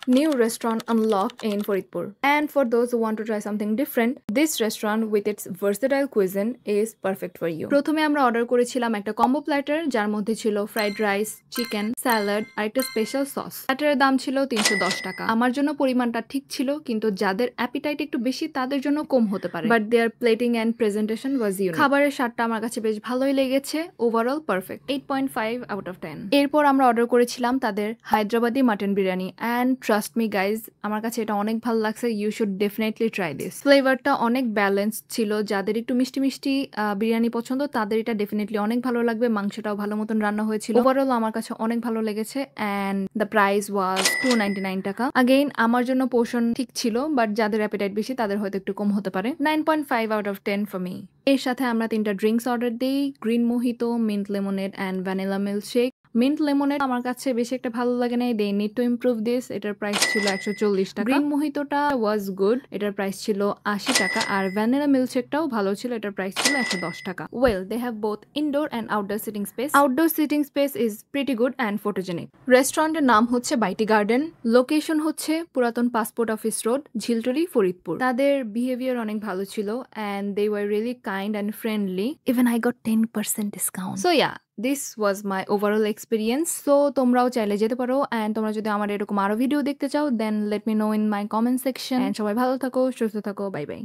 New restaurant unlocked in Faridpur. And for those who want to try something different, this restaurant with its versatile cuisine is perfect for you. প্রথমে আমরা order করেছিলাম একটা combo platter যার মধ্যে ছিল fried rice, chicken, salad আর একটা special sauce. প্ল্যাটারের দাম ছিল ৩১০ টাকা। আমার জন্য পরিমাণটা ঠিক ছিল, কিন্তু যাদের অ্যাপিটাইট একটু বেশি তাদের জন্য কম হতে পারে। But their plating and presentation was unique. খাবারের স্বাদটা আমার কাছে বেশ ভালোই লেগেছে। Overall perfect, 8.5 out of 10। এরপর আমরা অর্ডার করেছিলাম তাদের Hyderabadi mutton biryani and trust me guys, আমার কাছে এটা অনেক ভালো লাগছে। You should definitely try this. ফ্লেভারটা অনেক ব্যালেন্স ছিল। যাদের একটু মিষ্টি মিষ্টি বিরিয়ানি পছন্দ তাদের এটা ডেফিনেটলি অনেক ভালো লাগবে। মাংসটাও ভালো মতন রান্না হয়েছিল। ওভারঅল আমার কাছে অনেক ভালো লেগেছে অ্যান্ড দ্য প্রাইস ওয়াজ 299 টাকা। আগেইন আমার জন্য পোর্শন ঠিক ছিল, বাট যাদের অ্যাপিটাইট বেশি তাদের হয়তো একটু কম হতে পারে। 9.5 আউট অফ 10 ফর মি। এর সাথে আমরা 3টা ড্রিঙ্কস অর্ডার দিই, green mojito, mint lemonade and vanilla milkshake. Mint lemonade আমার কাছে বেশি একটা ভালো লাগে নাই। They need to improve this. এটার প্রাইস ছিল 140 টাকা। গ্রিন মোহিতোটা ওয়াজ গুড, এটার প্রাইস ছিল 80 টাকা। আর ভ্যানিলা মিল্কশেকটাও ভালো ছিল, এটার প্রাইস ছিল 110 টাকা। Well, they have both indoor and outdoor seating space. Outdoor seating space is pretty good and photogenic. রেস্টুরেন্টের নাম হচ্ছে বাইটি গার্ডেন। লোকেশন হচ্ছে পুরাতন passport office road, Jhilturi, Faridpur. তাদের বিহেভিয়ার অনেক ভালো ছিল and they were really kind and friendly. Even I got 10% discount. So yeah, this was my overall experience. সো তোমরাও চাইলে যেতে পারো অ্যান্ড তোমরা যদি আমার এরকম আরো ভিডিও দেখতে চাও then let me know in my comment section. সবাই ভালো থাকো, সুস্থ থাকো, বাই বাই।